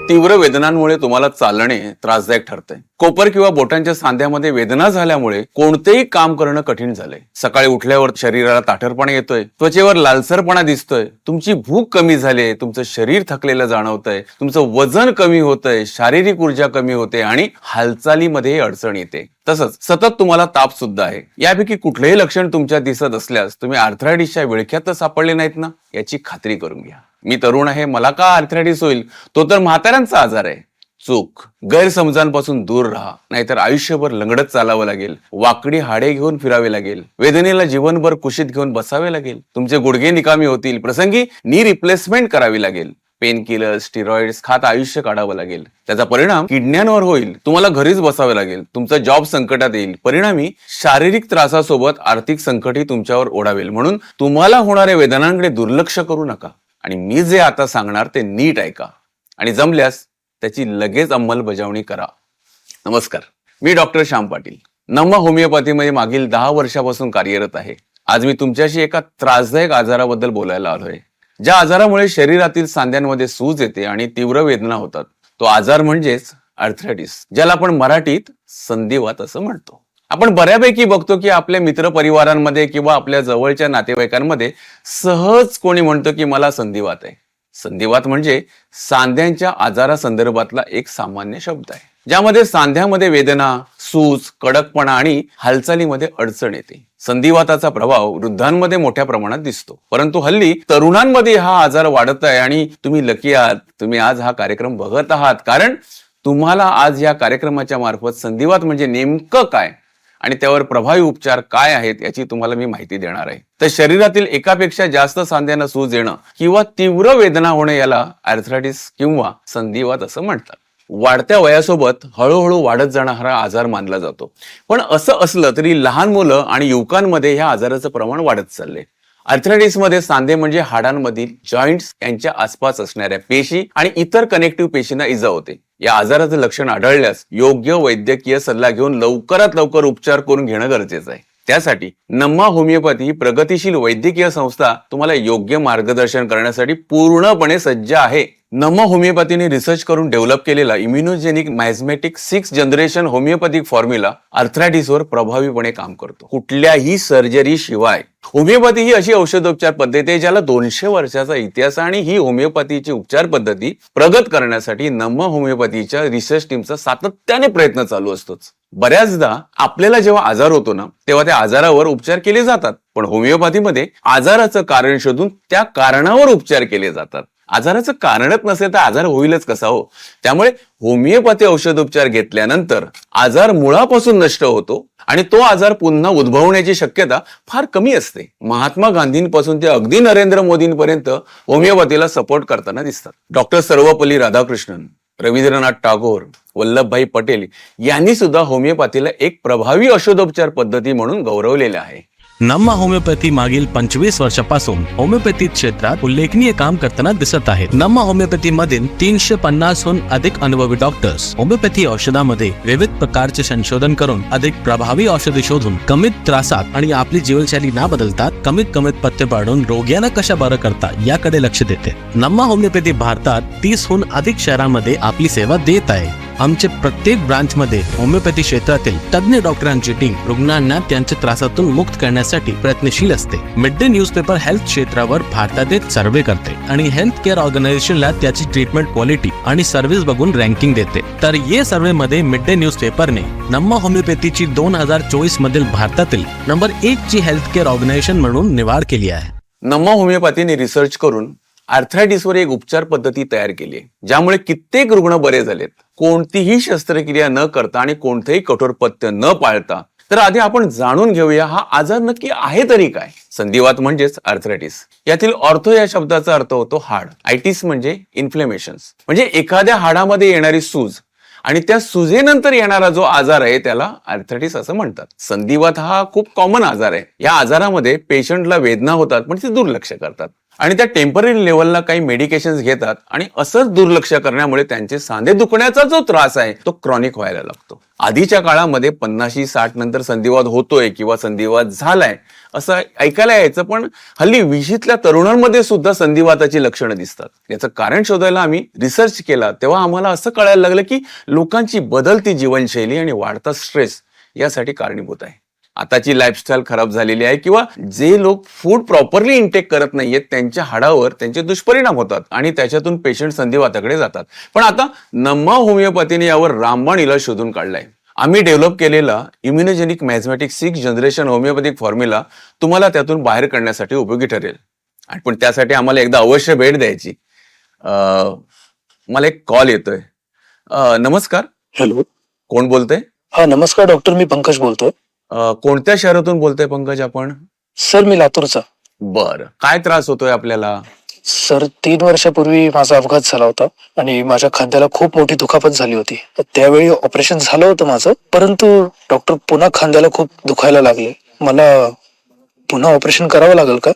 तीव्र वेदनांमुळे तुम्हाला चालणे त्रासदायक ठरते। कोपर किंवा बोटांच्या सांध्यामध्ये वेदना झाल्यामुळे कोणतेही काम करणं कठीण झालंय। सकाळी उठल्यावर शरीराला ताठरपणा येतोय, त्वचेवर लालसरपणा दिसतोय, तुमची भूक कमी झाली, तुमचं शरीर थकलेलं जाणवतंय, तुमचं वजन कमी होतंय, शारीरिक ऊर्जा कमी होते आणि हालचालीमध्ये अडचण येते। तसंच सतत तुम्हाला ताप सुद्धा आहे। यापैकी कुठलेही लक्षण तुमच्या दिसत असल्यास तुम्ही आर्थरायटिसच्या विळख्यात सापडले नाहीत ना याची खात्री करून घ्या। मी तरुण आहे, मला का आर्थरायटिस होईल? तो तर म्हाताऱ्यांचा आजार आहे। चूक, गैरसमजांपासून दूर राहा, नाहीतर आयुष्यभर लंगडत चालावं लागेल, वाकडी हाडे घेऊन फिरावे लागेल, वेदनेला जीवनभर कुशीत घेऊन बसावे लागेल, तुमचे गुडघे निकामी होतील, प्रसंगी नी रिप्लेसमेंट करावी लागेल, पेन किलर, स्टिरॉइड्स खात आयुष्य काढावं लागेल, त्याचा परिणाम किडण्यांवर होईल, तुम्हाला घरीच बसावे लागेल, तुमचा जॉब संकटात येईल, परिणामी शारीरिक त्रासासोबत आर्थिक संकटही तुमच्यावर ओढावेल। म्हणून तुम्हाला होणाऱ्या वेदनांकडे दुर्लक्ष करू नका आणि मी जे आता सांगणार ते नीट ऐका आणि जमल्यास त्याची लगेच अंमलबजावणी करा। नमस्कार, मी डॉक्टर श्याम पाटील, नमा होमिओपॅथीमध्ये मागील 10 वर्षापासून कार्यरत आहे। आज मी तुमच्याशी एका त्रासदायक आजाराबद्दल बोलायला आलोय, ज्या आजारामुळे शरीरातील सांध्यांमध्ये सूज येते आणि तीव्र वेदना होतात। तो आजार म्हणजेच आर्थरायटिस, ज्याला आपण मराठीत संधिवात असं म्हणतो। आपण बऱ्यापैकी बघतो की आपल्या मित्र परिवारांमध्ये किंवा आपल्या जवळच्या नातेवाईकांमध्ये सहज कोणी म्हणतो की मला संधिवात आहे। संधिवात म्हणजे सांध्यांच्या आजारासंदर्भातला एक सामान्य शब्द आहे, ज्यामध्ये सांध्यामध्ये वेदना, सूज, कडकपणा आणि हालचालीमध्ये अडचण येते। संधिवाताचा प्रभाव वृद्धांमध्ये मोठ्या प्रमाणात दिसतो, परंतु हल्ली तरुणांमध्ये हा आजार वाढत आहे आणि तुम्ही लकी आहात, तुम्ही आज हा कार्यक्रम बघत आहात, कारण तुम्हाला आज या कार्यक्रमाच्या मार्फत संधिवात म्हणजे नेमकं काय आणि त्यावर प्रभावी उपचार काय आहेत याची तुम्हाला मी माहिती देणार आहे। तर शरीरातील एकापेक्षा जास्त सांध्यांना सूज येणं किंवा तीव्र वेदना होणे याला आर्थरायटिस किंवा संधिवात असं म्हणतात। वाढत्या वयासोबत हळूहळू वाढत जाणारा आजार मानला जातो, पण असं असलं तरी लहान मुलं आणि युवकांमध्ये ह्या आजाराचं प्रमाण वाढत चाललंय। आर्थरायटिस मध्ये सांधे म्हणजे हाडांमधील जॉइंट्स यांच्या आसपास असणाऱ्या पेशी आणि इतर कनेक्टिव्ह पेशींना इजा होते। या आजाराचं लक्षण आढळल्यास योग्य वैद्यकीय सल्ला घेऊन लवकरात लवकर उपचार करून घेणं गरजेचं आहे। त्यासाठी नमा होमिओपॅथी ही प्रगतिशील वैद्यकीय संस्था तुम्हाला योग्य मार्गदर्शन करण्यासाठी पूर्णपणे सज्ज आहे। नमा होमिओपॅथीने रिसर्च करून डेव्हलप केलेला immunogenic miasmatic 6th generation homeopathic formula आर्थरायटिसवर प्रभावीपणे काम करतो, कुठल्याही सर्जरी शिवाय। होमिओपॅथी ही अशी औषधोपचार पद्धती आहे ज्याला 200 वर्षाचा इतिहास, आणि ही होमिओपॅथीची उपचार पद्धती प्रगत करण्यासाठी नमा होमिओपॅथीच्या रिसर्च टीमचा सातत्याने प्रयत्न चालू असतोच। बऱ्याचदा आपल्याला जेव्हा आजार होतो ना, तेव्हा त्या आजारावर उपचार केले जातात, पण होमिओपॅथीमध्ये आजाराचं कारण शोधून त्या कारणावर उपचार केले जातात। आजाराचं कारणच नसेल तर आजार होईलच कसा हो? त्यामुळे होमिओपॅथी औषधोपचार घेतल्यानंतर आजार मुळापासून नष्ट होतो आणि तो आजार पुन्हा उद्भवण्याची शक्यता फार कमी असते। महात्मा गांधींपासून ते अगदी नरेंद्र मोदींपर्यंत होमिओपॅथीला सपोर्ट करताना दिसतात। डॉक्टर सर्वपल्ली राधाकृष्णन, रवींद्रनाथ टागोर, वल्लभभाई पटेल यांनी सुद्धा होमिओपॅथीला एक प्रभावी औषधोपचार पद्धती म्हणून गौरवलेले आहे। नमा होमिओपॅथी मागील 25 वर्षापासून होमिओपॅथी क्षेत्रात उल्लेखनीय काम करताना दिसत आहेत। नमा होमिओपॅथी मधील 350हून अधिक अनुभवी डॉक्टर्स होमिओपॅथी औषधामध्ये विविध प्रकारचे संशोधन करून अधिक प्रभावी औषधे शोधून कमीत त्रासात आणि आपली जीवनशैली न बदलता कमीत पथ्य पाळून रोग्यांना कशा बरं करता याकडे लक्ष देते। नमा होमिओपॅथी भारतात 30हून अधिक शहरांमध्ये आपली सेवा देत आहे। आमचे प्रत्येक ब्रांच मध्ये होमिओपॅथी क्षेत्रातील तज्ञ डॉक्टरांची टीम रुग्णांना त्यांच्या त्रासातून मुक्त करण्यासाठी प्रयत्नशील असते। मिड डे न्यूजपेपर हेल्थ क्षेत्रावर भारतात एक सर्वे करते आणि हेल्थ केअर ऑर्गनायझेशनला त्याची ट्रीटमेंट क्वालिटी आणि सर्व्हिस बघून रँकिंग देते। तर या सर्वे मध्ये मिड डे न्यूजपेपरने नमा होमिओपॅथीची 2024 मधील भारतातील नंबर 1 ची हेल्थ केअर ऑर्गनायझेशन म्हणून निवड केली आहे। नमा होमिओपॅथीने रिसर्च करून आर्थरायटिसवर एक उपचार पद्धती तयार केली आहे, ज्यामुळे कित्येक रुग्ण बरे झालेत, कोणतीही शस्त्रक्रिया न करता आणि कोणतेही कठोर पथ्य न पाळता। तर आधी आपण जाणून घेऊया हा आजार नक्की आहे तरी काय। संधिवात म्हणजेच आर्थरायटिस, यातील ऑर्थो या शब्दाचा अर्थ होतो हाड, आयटिस म्हणजे इन्फ्लेमेशन्स, म्हणजे एखाद्या हाडामध्ये येणारी सूज आणि त्या सुजेनंतर येणारा जो आजार आहे त्याला आर्थरायटिस असं म्हणतात। संधिवात हा खूप कॉमन आजार आहे। या आजारामध्ये पेशंटला वेदना होतात पण ते दुर्लक्ष करतात आणि त्या टेम्पररी लेवलला काही मेडिकेशन्स घेतात आणि असंच दुर्लक्ष करण्यामुळे त्यांचे सांधे दुखण्याचा जो त्रास आहे तो क्रॉनिक व्हायला लागतो. आधीच्या काळामध्ये 50-60 नंतर संधिवात होतोय किंवा संधिवात झालाय असं ऐकायला यायचं, पण हल्ली 20तल्या तरुणांमध्ये सुद्धा संधिवाताची लक्षणं दिसतात. याचं कारण शोधायला आम्ही रिसर्च केला तेव्हा आम्हाला असं कळायला लागलं की लोकांची बदलती जीवनशैली आणि वाढता स्ट्रेस यासाठी कारणीभूत आहे. आताची लाईफस्टाईल खराब झालेली आहे किंवा जे लोक फूड प्रॉपरली इंटेक करत नाहीयेत त्यांच्या हाडावर त्यांचे दुष्परिणाम होतात आणि त्याच्यातून पेशंट संधिवाताकडे जातात. पण आता नम्मा होमिओपॅथीने यावर रामबाण इलाज शोधून काढलाय. आम्ही डेव्हलप केलेला immunogenic miasmatic 6th generation homeopathic formula तुम्हाला त्यातून बाहेर काढण्यासाठी उपयोगी ठरेल. पण त्यासाठी आम्हाला एकदा अवश्य भेट द्यायची. मला एक कॉल येतोय. नमस्कार, हॅलो. कोण बोलतंय? हा नमस्कार डॉक्टर, मी पंकज बोलतोय. कोणत्या शहरातून बोलतोय पंकज आपण? सर मी लातूरचा. बर, काय त्रास होतोय आपल्याला? सर 3 वर्षापूर्वी माझा अपघात झाला होता आणि माझ्या खांद्याला खूप मोठी दुखापत झाली होती. त्यावेळी ऑपरेशन झालं होतं माझं, परंतु डॉक्टर पुन्हा खांद्याला खूप दुखायला लागले. मला पुन्हा ऑपरेशन करावं लागेल का?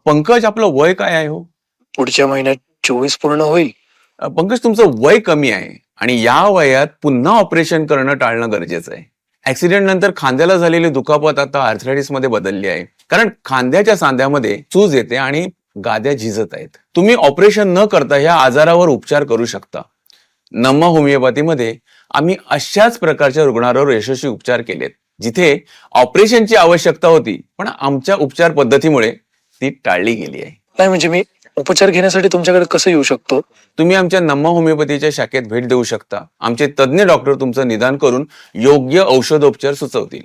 पंकज, आपलं वय काय आहे हो? पुढच्या महिन्यात 24 पूर्ण होईल. पंकज, तुमचं वय कमी आहे आणि या वयात पुन्हा ऑपरेशन करणं टाळणं गरजेचं आहे. ऍक्सिडेंट नंतर खांद्याला झालेली दुखापत आता आर्थरायटिस मध्ये बदलली आहे, कारण खांद्याच्या सांध्यामध्ये सूज येते आणि गाद्या झिजत आहेत. तुम्ही ऑपरेशन न करता ह्या आजारावर उपचार करू शकता. नम्मा होमिओपॅथीमध्ये आम्ही अशाच प्रकारच्या रुग्णांवर यशस्वी उपचार केलेत जिथे ऑपरेशनची आवश्यकता होती, पण आमच्या उपचार पद्धतीमुळे ती टाळली गेली आहे. नाही म्हणजे मी उपचार घेण्यासाठी तुमच्याकडे कसं येऊ शकतो? तुम्ही आमच्या नम्मा होमिओपॅथीच्या शाखेत भेट देऊ शकता. आमचे तज्ज्ञ डॉक्टर तुमचं निदान करून योग्य औषधोपचार सुचवतील.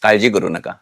काळजी करू नका,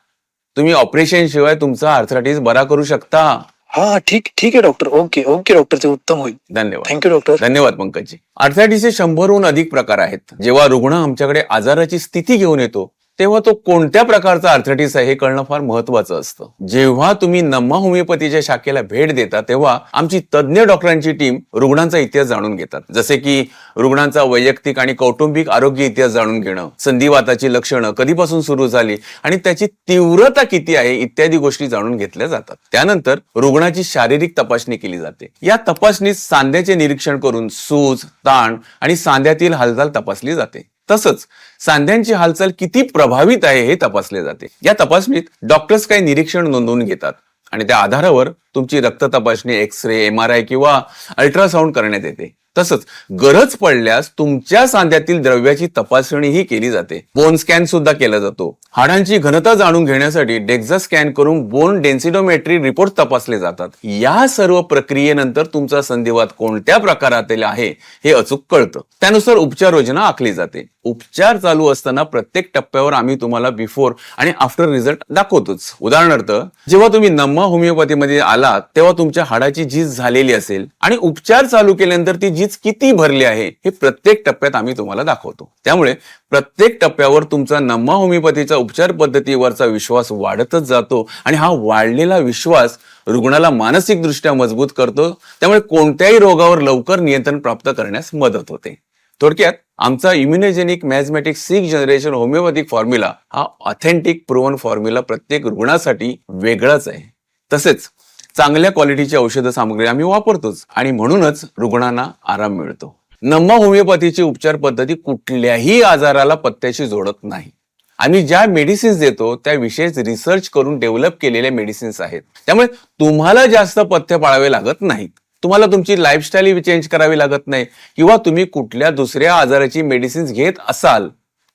तुम्ही ऑपरेशन शिवाय तुमचा आर्थरायटिस बरा करू शकता. हा ठीक आहे डॉक्टर. ओके डॉक्टर, ते उत्तम होईल. धन्यवाद. Thank you doctor. धन्यवाद पंकजी. आर्थरायटिसचे 100हून अधिक प्रकार आहेत. जेव्हा रुग्ण आमच्याकडे आजाराची स्थिती घेऊन येतो तेव्हा तो कोणत्या प्रकारचा आर्थरायटिस आहे हे कळणं फार महत्वाचं असतं. जेव्हा तुम्ही नम्मा होमिओपॅथीच्या शाखेला भेट देता तेव्हा आमची तज्ज्ञ डॉक्टरांची टीम रुग्णांचा इतिहास जाणून घेतात, जसे की रुग्णांचा वैयक्तिक आणि कौटुंबिक आरोग्य इतिहास जाणून घेणं, संधिवाताची लक्षणं कधीपासून सुरू झाली आणि त्याची तीव्रता किती आहे इत्यादी गोष्टी जाणून घेतल्या जातात. त्यानंतर रुग्णाची शारीरिक तपासणी केली जाते. या तपासणीत सांध्याचे निरीक्षण करून सूज, ताण आणि सांध्यातील हालचाल तपासली जाते. तसंच सांध्यांची हालचाल किती प्रभावित आहे हे तपासले जाते. या तपासणीत डॉक्टर्स काही निरीक्षण नोंदवून घेतात आणि त्या आधारावर तुमची रक्त तपासणी, एक्स-रे, MRI किंवा अल्ट्रासाऊंड करण्यात येते. तसंच गरज पडल्यास तुमच्या सांध्यातील द्रव्याची तपासणीही केली जाते. बोन स्कॅन सुद्धा केला जातो. हाडांची घनता जाणून घेण्यासाठी डेक्झा स्कॅन करून बोन डेन्सिडोमेट्री रिपोर्ट तपासले जातात. या सर्व प्रक्रियेनंतर तुमचा संधिवात कोणत्या प्रकारातील आहे हे अचूक कळतं. त्यानुसार उपचार योजना आखली जाते. उपचार चालू असताना प्रत्येक टप्प्यावर आम्ही तुम्हाला बिफोर आणि आफ्टर रिझल्ट दाखवतोच. उदाहरणार्थ, जेव्हा तुम्ही नम्मा होमिओपॅथीमध्ये आलात तेव्हा तुमच्या हाडाची झीज झालेली असेल आणि उपचार चालू केल्यानंतर ती झीज किती भरली आहे हे प्रत्येक टप्प्यात आम्ही तुम्हाला दाखवतो. त्यामुळे प्रत्येक टप्प्यावर तुमचा नम्मा होमिओपॅथीचा उपचार पद्धतीवरचा विश्वास वाढतच जातो आणि हा वाढलेला विश्वास रुग्णाला मानसिकदृष्ट्या मजबूत करतो. त्यामुळे कोणत्याही रोगावर लवकर नियंत्रण प्राप्त करण्यास मदत होते. थोडक्यात आमचा immunogenic miasmatic 6th generation homeopathic formula हा ऑथेंटिक प्रूव्हन फॉर्म्युला प्रत्येक रुग्णासाठी वेगळाच आहे. तसेच चांगल्या क्वालिटीची औषध सामग्री आम्ही वापरतोच आणि म्हणूनच रुग्णांना आराम मिळतो. नम्मा होमिओपॅथीची उपचार पद्धती कुठल्याही आजाराला पत्त्याशी जोडत नाही. आम्ही ज्या मेडिसिन्स देतो त्या विशेष रिसर्च करून डेव्हलप केलेल्या मेडिसिन्स आहेत. त्यामुळे तुम्हाला जास्त पथ्य पाळावे लागत नाहीत. तुम्हाला तुमची लाईफस्टाईल चेंज करावी लागत नाही किंवा तुम्ही कुठल्या दुसऱ्या आजाराची मेडिसिन्स घेत असाल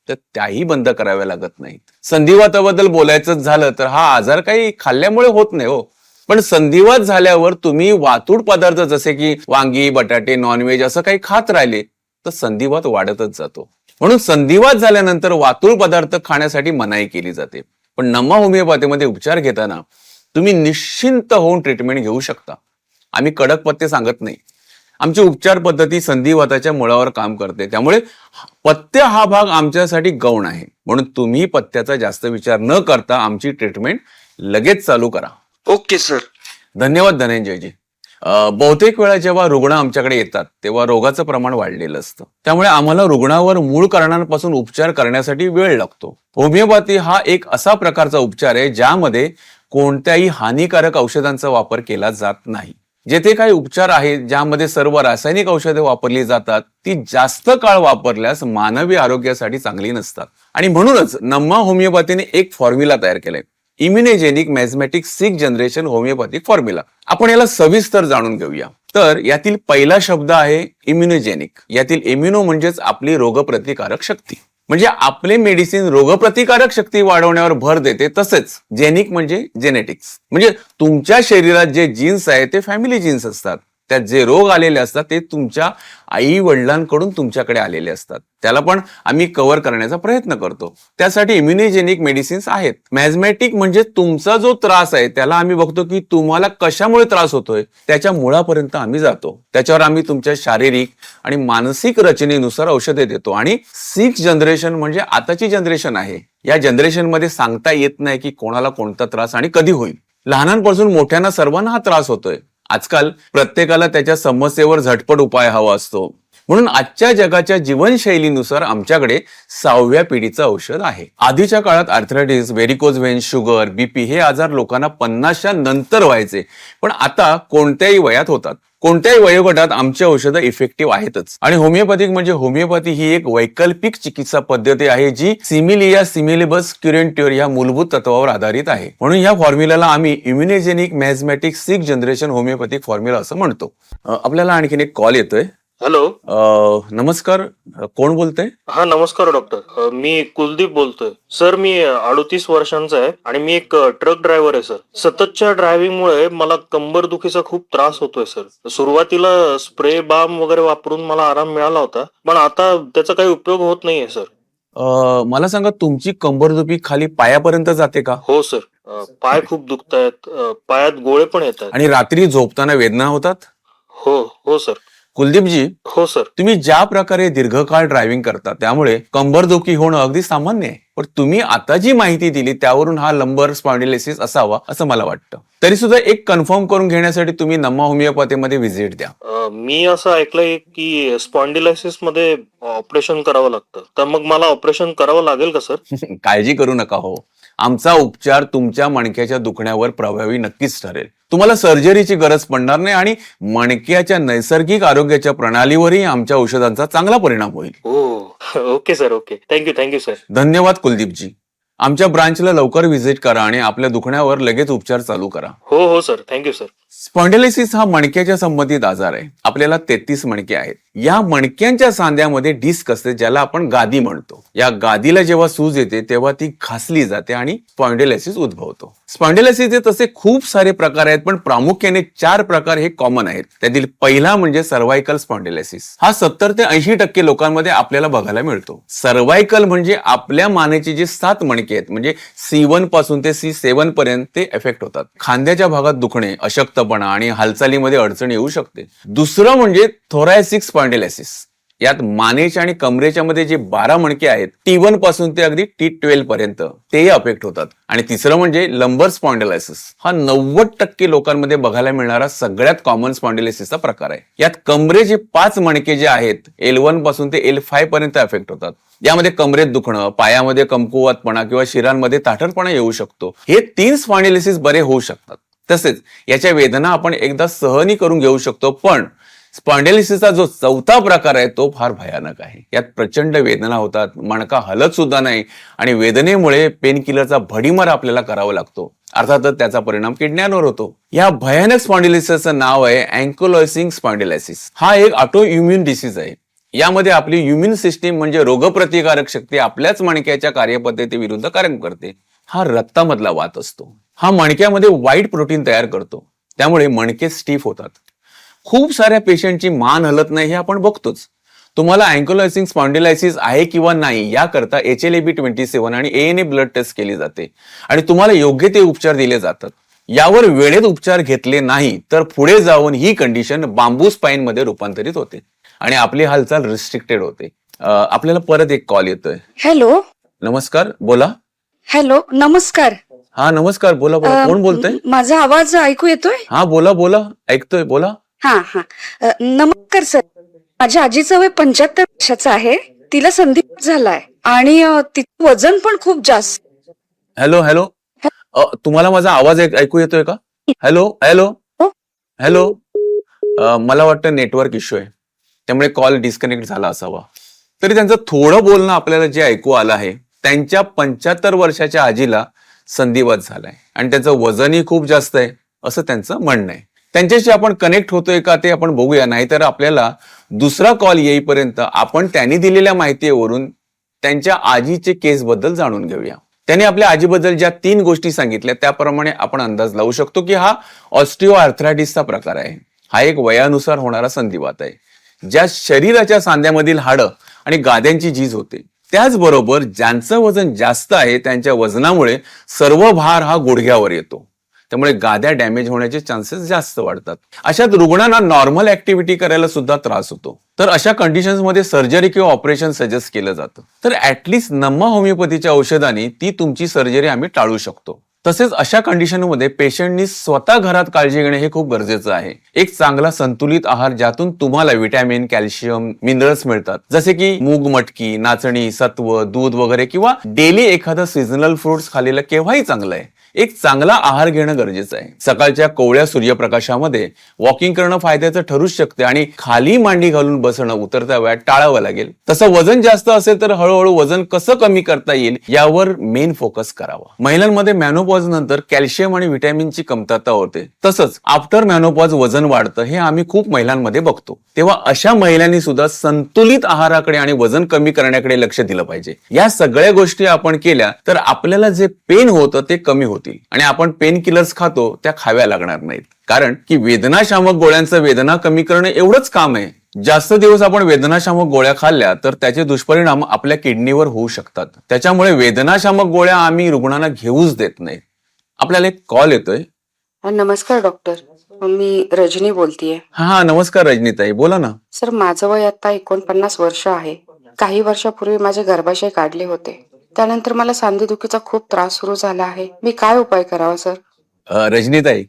तर त्याही बंद कराव्या लागत नाहीत. संधिवाताबद्दल बोलायचं झालं तर हा आजार काही खाल्ल्यामुळे होत नाही हो, पण संधिवात झाल्यावर तुम्ही वातूड पदार्थ जसे की वांगी, बटाटे, नॉनव्हेज असं काही खात राहिले तर संधिवात वाढतच जातो. म्हणून संधिवात झाल्यानंतर वातूळ पदार्थ खाण्यासाठी मनाई केली जाते. पण नम्मा होमिओपॅथीमध्ये उपचार घेताना तुम्ही निश्चिंत होऊन ट्रीटमेंट घेऊ शकता. आम्ही कडक पथ्य सांगत नाही. आमची उपचार पद्धती संधिवाताच्या मुळावर काम करते. त्यामुळे पथ्य हा भाग आमच्यासाठी गौण आहे. म्हणून तुम्ही पथ्याचा जास्त विचार न करता आमची ट्रीटमेंट लगेच चालू करा. Okay sir. धन्यवाद धनंजयजी. बहुतेक वेळा जेव्हा रुग्ण आमच्याकडे येतात तेव्हा रोगाचं प्रमाण वाढलेलं असतं. त्यामुळे आम्हाला रुग्णावर मूळ कारणांपासून उपचार करण्यासाठी वेळ लागतो. होमिओपॅथी हा एक असा प्रकारचा उपचार आहे ज्यामध्ये कोणत्याही हानिकारक औषधांचा वापर केला जात नाही. जेथे काही उपचार आहेत ज्यामध्ये सर्व रासायनिक औषधे वापरली जातात ती जास्त काळ वापरल्यास मानवी आरोग्यासाठी चांगली नसतात. आणि म्हणूनच नम्मा होमिओपॅथीने एक फॉर्म्युला तयार केलाय, इम्युनेजेनिक मॅझमॅटिक 6 जनरेशन होमिओपॅथिक फॉर्म्युला. आपण याला सविस्तर जाणून घेऊया. तर यातील पहिला शब्द आहे इम्युनोजेनिक. यातील इम्युनो म्हणजेच आपली रोगप्रतिकारक शक्ती. म्हणजे आपले मेडिसिन रोगप्रतिकारक शक्ती वाढवण्यावर भर देते. तसेच जेनिक म्हणजे जेनेटिक्स, म्हणजे तुमच्या शरीरात जे जीन्स आहे ते फॅमिली जीन्स असतात. त्यात जे रोग आलेले असतात ते तुमच्या आई वडिलांकडून तुमच्याकडे आलेले असतात. त्याला पण आम्ही कव्हर करण्याचा प्रयत्न करतो. त्यासाठी इम्युनिजेनिक मेडिसिन्स आहेत. मॅझमॅटिक म्हणजे तुमचा जो त्रास आहे त्याला आम्ही बघतो की तुम्हाला कशामुळे त्रास होतोय त्याच्या मुळापर्यंत आम्ही जातो. त्याच्यावर आम्ही तुमच्या शारीरिक आणि मानसिक रचनेनुसार औषधे देतो. आणि 6 जनरेशन म्हणजे आताची जनरेशन आहे. या जनरेशन मध्ये सांगता येत नाही की कोणाला कोणता त्रास आणि कधी होईल. लहानांपासून मोठ्यांना सर्वांना हा त्रास होतोय. आजकाल प्रत्येकाला त्याच्या समस्येवर झटपट उपाय हवा असतो. म्हणून आजच्या जगाच्या जीवनशैलीनुसार आमच्याकडे 6व्या पिढीचं औषध आहे. आधीच्या काळात आर्थरायटिस, व्हेरिकोज व्हेन्स, शुगर, बीपी हे आजार लोकांना 50च्या नंतर व्हायचे, पण आता कोणत्याही वयात होतात. कोणत्याही वयोगटात आमची औषधं इफेक्टिव्ह आहेतच. आणि होमिओपॅथिक म्हणजे होमिओपॅथी ही एक वैकल्पिक चिकित्सा पद्धती आहे जी सिमिलिया सिमिलिबस क्युरेंट्युअर या मूलभूत तत्वावर आधारित आहे. म्हणून या फॉर्म्युलाला आम्ही इम्युनिजेनिक मॅझमॅटिक 6 जनरेशन होमिओपॅथिक फॉर्म्युला असं म्हणतो. आपल्याला आणखीन एक कॉल येतोय. हॅलो. नमस्कार, कोण बोलतंय? हा नमस्कार डॉक्टर. मी कुलदीप बोलतोय. सर मी 38 वर्षांचा आहे आणि मी एक ट्रक ड्रायव्हर आहे सर. सततच्या ड्रायव्हिंगमुळे मला कंबरदुखीचा खूप त्रास होतोय सर. सुरुवातीला स्प्रे बाम वगैरे वापरून मला आराम मिळाला होता, पण आता त्याचा काही उपयोग होत नाहीये सर. मला सांगा, तुमची कंबरदुखी खाली पायापर्यंत जाते का? हो सर. पाय खूप दुखतायत, पायात गोळे पण येत आहेत. आणि रात्री झोपताना वेदना होतात? हो हो सर. कुलदीपजी, हो सर. तुम्ही ज्या प्रकारे दीर्घकाळ ड्रायव्हिंग करता त्यामुळे कंबरदुखी होणं अगदी सामान्य आहे. पण तुम्ही आता जी माहिती दिली त्यावरून हा लंबर स्पॉन्डिलोसिस असावा असं मला वाटतं. तरी सुद्धा एक कन्फर्म करून घेण्यासाठी तुम्ही नम्मा होमिओपॅथीमध्ये व्हिजिट द्या. मी असं ऐकलंय की स्पॉन्डिलायसिस मध्ये ऑपरेशन करावं लागतं, तर मग मला ऑपरेशन करावं लागेल का सर? काळजी करू नका हो. आमचा उपचार तुमच्या मणक्याच्या दुखण्यावर प्रभावी नक्कीच ठरेल. तुम्हाला सर्जरीची गरज पडणार नाही आणि मणक्याच्या नैसर्गिक आरोग्याच्या प्रणालीवरही आमच्या औषधांचा चांगला परिणाम होईल. Okay sir. Okay. Thank you sir. धन्यवाद कुलदीपजी. आमच्या ब्रांचला लवकर व्हिजिट करा आणि आपल्या दुखण्यावर लगेच उपचार चालू करा. हो सर. Thank you sir. स्पॉन्डिलोसिस हा मणक्याच्या संबंधित आजार आहे. आपल्याला 33 मणके आहेत. या मणक्यांच्या सांध्यामध्ये डिस्क असते ज्याला आपण गादी म्हणतो. या गादीला जेव्हा सूज येते तेव्हा ती घासली जाते आणि स्पॉन्डिलोसिस उद्भवतो. स्पॉन्डिलोसिसचे तसे खूप सारे प्रकार आहेत, पण प्रामुख्याने 4 प्रकार हे कॉमन आहेत. त्यातील पहिला म्हणजे सर्व्हायकल स्पॉन्डिलोसिस. हा 70 ते 80% लोकांमध्ये आपल्याला बघायला मिळतो. सर्व्हायकल म्हणजे आपल्या मानेची जी 7 मणके आहेत, म्हणजे C1 पासून ते C7 पर्यंत ते इफेक्ट होतात. खांद्याच्या भागात दुखणे, अशक्तपणा आणि हालचालीमध्ये अडचण येऊ शकते. दुसरं म्हणजे थोरॅसिक स्पॉन्डिलोसिस. यात मानेच्या आणि कमरेच्या मध्ये जे 12 मणके आहेत T1 पासून ते अगदी T12 पर्यंत ते अफेक्ट होतात. आणि तिसरं म्हणजे लंबर स्पॉन्डिलोसिस. हा 90% लोकांमध्ये बघायला मिळणारा सगळ्यात कॉमन स्पॉन्डिलोसिसचा प्रकार आहे. यात कमरेचे 5 मणके जे आहेत L1 पासून ते L5 पर्यंत अफेक्ट होतात. यामध्ये कमरेत दुखणं, पायामध्ये कमकुवतपणा किंवा शिरांमध्ये ताठरपणा येऊ शकतो. हे 3 स्पॉन्डिलोसिस बरे होऊ शकतात. तसेच याच्या वेदना आपण एकदा सहनी करून घेऊ शकतो. पण स्पॉन्डिलोसिसचा जो 4था प्रकार आहे तो फार भयानक आहे. यात प्रचंड वेदना होतात, मणका हलत सुद्धा नाही आणि वेदनेमुळे पेन किलरचा भडीमार आपल्याला करावा लागतो. अर्थातच त्याचा परिणाम किडण्यांवर होतो. या भयानक स्पॉन्डिलोसिसचं नाव आहे अँक्युलोसिंग स्पॉन्डिलोसिस. हा एक ऑटो इम्युन डिसीज आहे. यामध्ये आपली इम्युन सिस्टीम म्हणजे रोगप्रतिकारक शक्ती आपल्याच मणक्याच्या कार्यपद्धतीविरुद्ध कार्य करते. हा रक्तामधला वात असतो. हा मणक्यामध्ये व्हाईट प्रोटीन तयार करतो, त्यामुळे मणके स्टीफ होतात. खूप साऱ्या पेशंटची मान हलत नाही हे आपण बघतोच. तुम्हाला अँक्युलोसिंग स्पॉन्डिलोसिस आहे किंवा नाही याकरता HLA-B27 आणि ANA ब्लड टेस्ट केली जाते आणि तुम्हाला योग्य ते उपचार दिले जातात. यावर वेळेत उपचार घेतले नाही तर पुढे जाऊन ही कंडिशन बांबू स्पाइन मध्ये रूपांतरित होते आणि आपली हालचाल रिस्ट्रिक्टेड होते. आपल्याला परत एक कॉल येतोय. हॅलो. नमस्कार, बोला. हॅलो, नमस्कार. हा नमस्कार, बोला बोला. कोण बोलतोय? माझा आवाज ऐकू येतोय? हा बोला बोला, ऐकतोय, बोला. हा. नमस्कार सर. माझ्या आजीचं वय 75 वर्षाचं आहे. तिला संधिवात झालाय आणि तिचं वजन पण खूप जास्त. हॅलो. तुम्हाला माझा आवाज ऐकू येतोय का? Hello hello hello. मला वाटतं नेटवर्क इश्यू आहे, त्यामुळे कॉल डिस्कनेक्ट झाला असावा. तरी त्यांचं थोडं बोलणं आपल्याला जे ऐकू आलं आहे, त्यांच्या 75 वर्षाच्या आजीला संधिवात झालाय आणि त्याचं वजनही खूप जास्त आहे असं त्यांचं म्हणणं आहे. त्यांच्याशी आपण कनेक्ट होतोय का ते आपण बघूया, नाहीतर आपल्याला दुसरा कॉल येईपर्यंत आपण त्यांनी दिलेल्या माहितीवरून त्यांच्या आजीचे केस बद्दल जाणून घेऊया. त्यांनी आपल्या आजीबद्दल ज्या 3 गोष्टी सांगितल्या त्याप्रमाणे आपण अंदाज लावू शकतो की हा ऑस्टिओ आर्थरायटिसचा प्रकार आहे. हा एक वयानुसार होणारा संधिवात आहे, ज्या शरीराच्या सांध्यामधील हाडं आणि गाद्यांची झीज होते. त्याचबरोबर ज्यांचं वजन जास्त आहे त्यांच्या वजनामुळे सर्व भार हा गुडघ्यावर येतो, त्यामुळे गाद्या डॅमेज होण्याचे चान्सेस जास्त वाढतात. अशात रुग्णांना नॉर्मल ऍक्टिव्हिटी करायला सुद्धा त्रास होतो. तर अशा कंडिशन्स मध्ये सर्जरी किंवा ऑपरेशन सजेस्ट केलं जातं. तर ऍटलिस्ट नम्मा होमिओपॅथीच्या औषधाने ती तुमची सर्जरी आम्ही टाळू शकतो. तसेच अशा कंडिशनमध्ये पेशंटनी स्वतः घरात काळजी घेणे हे खूप गरजेचं आहे. एक चांगला संतुलित आहार ज्यातून तुम्हाला विटॅमिन, कॅल्शियम, मिनरल्स मिळतात, जसे की मूग मटकी, नाचणी, सत्व, दूध वगैरे, किंवा डेली एखादं सीझनल फ्रुट्स खाल्लेलं केव्हाही चांगलं आहे. एक चांगला आहार घेणं गरजेचं आहे. सकाळच्या कोवळ्या सूर्यप्रकाशामध्ये वॉकिंग करणं फायद्याचं ठरूच शकते आणि खाली मांडी घालून बसणं उतरत्या वयात टाळावं लागेल. तसं वजन जास्त असेल तर हळूहळू वजन कसं कमी करता येईल यावर मेन फोकस करावा. महिलांमध्ये मॅनोपॉज नंतर कॅल्शियम आणि व्हिटॅमिनची कमतरता होते. तसंच आफ्टर मॅनोपॉज वजन वाढतं हे आम्ही खूप महिलांमध्ये बघतो. तेव्हा अशा महिलांनी सुद्धा संतुलित आहाराकडे आणि वजन कमी करण्याकडे लक्ष दिलं पाहिजे. या सगळ्या गोष्टी आपण केल्या तर आपल्याला जे पेन होतं ते कमी होतील आणि आपण पेन किलर्स खातो त्या खाव्या लागणार नाहीत. कारण की वेदनाशामक गोळ्यांचं वेदना कमी करणं एवढंच काम आहे. जास्त दिवस आपण वेदनाशामक गोळ्या खाल्ल्या तर त्याचे दुष्परिणाम आपल्या किडनीवर होऊ शकतात. त्याच्यामुळे वेदनाशामक गोळ्या आम्ही रुग्णांना घेऊच देत नाही. आपल्याला एक कॉल येतोय. नमस्कार डॉक्टर, मी रजनी बोलतीये. हा नमस्कार रजनीताई, बोला ना. सर, माझं वय आता 49 वर्ष आहे. काही वर्षापूर्वी माझे गर्भाशय काढले होते. त्यानंतर मला सांधेदुखीचा खूप त्रास सुरू झाला आहे. मी काय उपाय करावा सर? रजनीताई,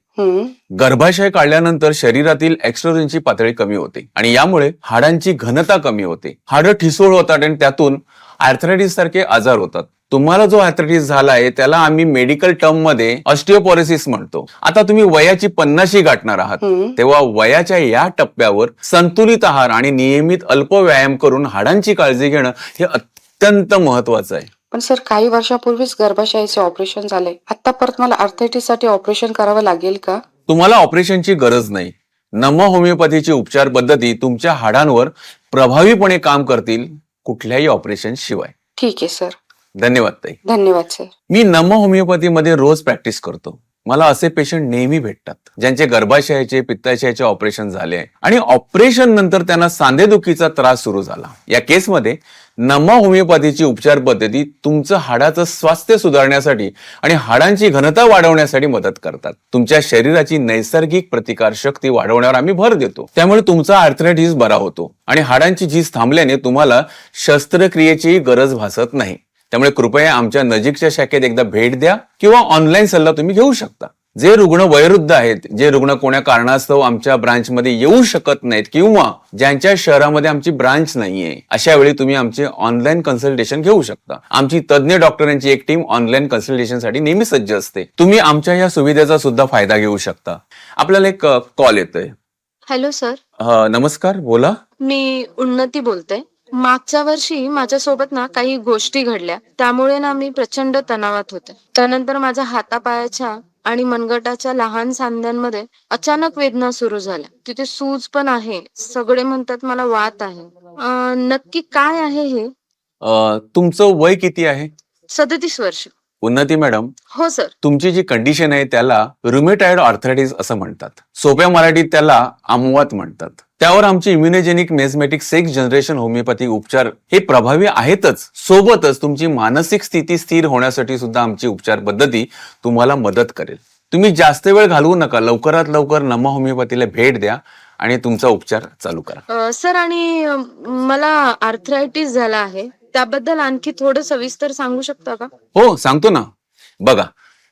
गर्भाशय काढल्यानंतर शरीरातील एक्स्ट्रोजनची पातळी कमी होते आणि यामुळे हाडांची घनता कमी होते. हाडं ठिसूळ होतात आणि त्यातून आर्थरायटिस सारखे आजार होतात. तुम्हाला जो आर्थरायटिस झाला आहे त्याला आम्ही मेडिकल टर्म मध्ये ऑस्टिओपोरोसिस म्हणतो. आता तुम्ही वयाची 50 गाठणार आहात, तेव्हा वयाच्या या टप्प्यावर संतुलित आहार आणि नियमित अल्प व्यायाम करून हाडांची काळजी घेणं हे अत्यंत महत्वाचं आहे. पण सर, काही वर्षापूर्वीच गर्भाशयाचे ऑपरेशन झाले. आता परत मला आर्थरायटिस साठी ऑपरेशन करावं लागेल का? तुम्हाला ऑपरेशनची गरज नाही. नम्मा होमिओपॅथीची उपचार पद्धती तुमच्या हाडांवर प्रभावीपणे काम करतील, कुठल्याही ऑपरेशन शिवाय. ठीक आहे सर. धन्यवाद ताई. धन्यवाद सर. मी नम्मा होमिओपॅथीमध्ये रोज प्रॅक्टिस करतो. मला असे पेशंट नेहमी भेटतात ज्यांचे गर्भाशयाचे, पित्ताशयाचे ऑपरेशन झाले आणि ऑपरेशन नंतर त्यांना सांधेदुखीचा त्रास सुरू झाला. या केसमध्ये नम्मा होमिओपॅथीची उपचार पद्धती तुमचं हाडाचं स्वास्थ्य सुधारण्यासाठी आणि हाडांची घनता वाढवण्यासाठी मदत करतात. तुमच्या शरीराची नैसर्गिक प्रतिकार शक्ती वाढवण्यावर आम्ही भर देतो. त्यामुळे तुमचा आर्थरायटिस बरा होतो आणि हाडांची झीज थांबल्याने तुम्हाला शस्त्रक्रियेची गरज भासत नाही. त्यामुळे कृपया आमच्या नजीकच्या शाखेत एकदा भेट द्या किंवा ऑनलाईन सल्ला तुम्ही घेऊ शकता. जे रुग्ण वयोवृद्ध आहेत, जे रुग्ण कोण्या कारणास्तव आमच्या ब्रांचमध्ये येऊ शकत नाहीत किंवा ज्यांच्या शहरामध्ये आमची ब्रांच नाहीये, अशा वेळी तुम्ही आमचे ऑनलाईन कन्सल्टेशन घेऊ शकता. आमची तज्ज्ञ डॉक्टरांची एक टीम ऑनलाईन कन्सल्टेशनसाठी नेहमी सज्ज असते. तुम्ही आमच्या या सुविधेचा सुद्धा फायदा घेऊ शकता. आपल्याला एक कॉल येतोय. हॅलो सर, नमस्कार, बोला. मी उन्नती बोलते. मागच्या वर्षी माझ्यासोबत ना काही गोष्टी घडल्या, त्यामुळे ना मी प्रचंड तणावात होते. त्यानंतर माझ्या हातापायाच्या आणि मनगटाच्या लहान सांध्यांमध्ये अचानक वेदना सुरू झाल्या. तिथे सूज पण आहे. सगळे म्हणतात मला वात आहे. नक्की काय आहे हे? तुमचं वय किती आहे? 37 वर्ष. उन्नती मॅडम, हो सर. तुमची जी कंडिशन आहे त्याला रुमेटॉइड आर्थरायटिस असं म्हणतात. सोप्या मराठीत त्याला आमवात म्हणतात. त्यावर आमची इम्युनोजेनिक मेझमॅटिक 6th जनरेशन होमिओपॅथिक उपचार हे प्रभावी आहेतच, सोबतच तुमची मानसिक स्थिती स्थिर होण्यासाठी सुद्धा आमची उपचार पद्धती तुम्हाला मदत करेल. तुम्ही जास्त वेळ घालवू नका. लवकरात लवकर नम्मा होमिओपॅथीला भेट द्या आणि तुमचा उपचार चालू करा. सर, आणि मला आर्थरायटिस झाला आहे, त्याबद्दल आणखी थोडं सविस्तर सांगू शकता का? हो, सांगतो ना. बघा,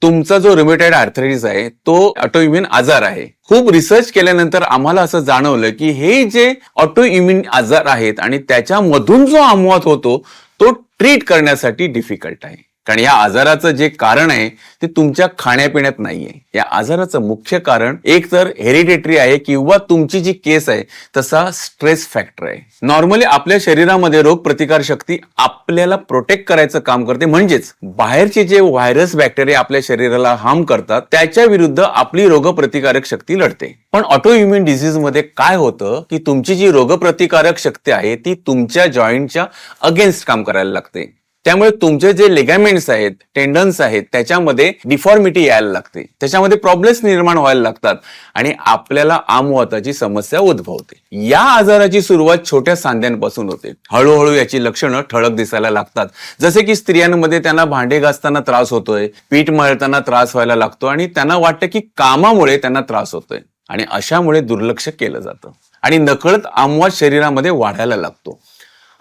तुमचा जो रुमेटॉइड आर्थरायटिस आहे तो ऑटोइम्युन आजार आहे. खूप रिसर्च केल्यानंतर आम्हाला असं जाणवलं की हे जे ऑटोइम्युन आजार आहेत आणि त्याच्यामधून जो आमवात होतो तो ट्रीट करण्यासाठी डिफिकल्ट आहे. कारण या आजाराचं जे कारण आहे ते तुमच्या खाण्यापिण्यात नाहीये. या आजाराचं मुख्य कारण एक तर हेरिडेटरी आहे किंवा तुमची जी केस आहे तसा स्ट्रेस फॅक्टर आहे. नॉर्मली आपल्या शरीरामध्ये रोग प्रतिकार शक्ती आपल्याला प्रोटेक्ट करायचं काम करते, म्हणजेच बाहेरचे जे व्हायरस बॅक्टेरिया आपल्या शरीराला हार्म करतात त्याच्या विरुद्ध आपली रोगप्रतिकारक शक्ती लढते. पण ऑटो इम्युन डिसीज मध्ये काय होतं की तुमची जी रोगप्रतिकारक शक्ती आहे ती तुमच्या जॉईंटच्या अगेन्स्ट काम करायला लागते. त्यामुळे तुमचे जे लिगामेंट्स आहेत, टेंडन्स आहेत, त्याच्यामध्ये डिफॉर्मिटी यायला लागते, त्याच्यामध्ये प्रॉब्लेम्स निर्माण व्हायला लागतात आणि आपल्याला आमवाताची समस्या उद्भवते. या आजाराची सुरुवात छोट्या सांध्यांपासून होते. हळूहळू याची लक्षणं ठळक दिसायला लागतात. जसे की स्त्रियांमध्ये त्यांना भांडे घासताना त्रास होतोय, पीठ मळताना त्रास व्हायला लागतो आणि त्यांना वाटतं की कामामुळे त्यांना त्रास होतोय आणि अशामुळे दुर्लक्ष केलं जातं आणि नकळत आमवात शरीरामध्ये वाढायला लागतो.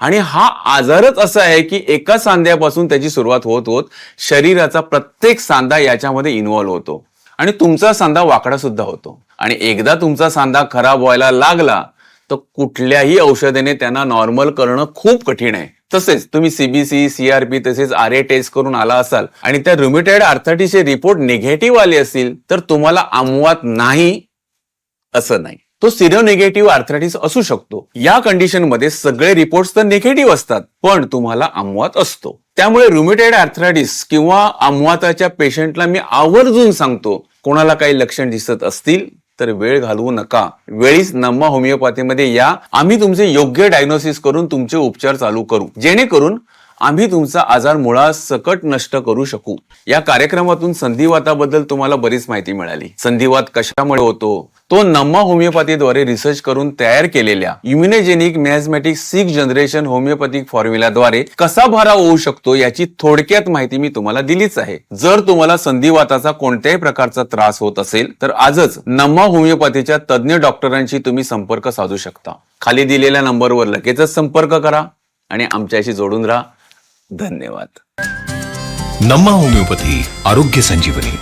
आणि हा आजारच असा आहे की एका सांध्यापासून त्याची सुरुवात होत होत शरीराचा प्रत्येक सांधा याच्यामध्ये इन्व्हॉल्व्ह होतो आणि तुमचा सांधा वाकडा सुद्धा होतो. आणि एकदा तुमचा सांधा खराब व्हायला लागला तर कुठल्याही औषधाने त्यांना नॉर्मल करणं खूप कठीण आहे. तसेच तुम्ही सीबीसी, सीआरपी तसेच RA टेस्ट करून आला असाल आणि त्या रुमेटॉइड आर्थरायटिसचे रिपोर्ट निगेटिव्ह आले असतील तर तुम्हाला आमवात नाही असं नाही, तो सिरोनेगेटिव्ह आर्थरायटिस असू शकतो. या कंडिशन मध्ये सगळे रिपोर्ट्स तर निगेटिव्ह असतात पण तुम्हाला आमवात असतो. त्यामुळे रुमेटॉइड आर्थरायटिस किंवा आमवाताच्या पेशंटला मी आवर्जून सांगतो, कोणाला काही लक्षण दिसत असतील तर वेळ घालवू नका, वेळीच नम्मा होमिओपॅथीमध्ये या. आम्ही तुमचे योग्य डायग्नोसिस करून तुमचे उपचार चालू करू, जेणेकरून आम्ही तुमचा आजार मुळासकट नष्ट करू शकू. या कार्यक्रमातून संधिवाताबद्दल तुम्हाला बरीच माहिती मिळाली. संधिवात कशामुळे होतो तो नम्मा होमिओपॅथीद्वारे रिसर्च करून तयार केलेल्या इम्युनोजेनिक मियाझमॅटिक 6th जनरेशन होमिओपॅथिक फॉर्म्युलाद्वारे कसा भराव होऊ शकतो याची थोडक्यात माहिती मी तुम्हाला दिलीच आहे. जर तुम्हाला संधिवाताचा कोणत्याही प्रकारचा त्रास होत असेल तर आजच नम्मा होमिओपॅथीच्या तज्ज्ञ डॉक्टरांशी तुम्ही संपर्क साधू शकता. खाली दिलेल्या नंबरवर लगेचच संपर्क करा आणि आमच्याशी जोडून राहा. धन्यवाद. नम्मा होमिओपॅथी, आरोग्य संजीवनी.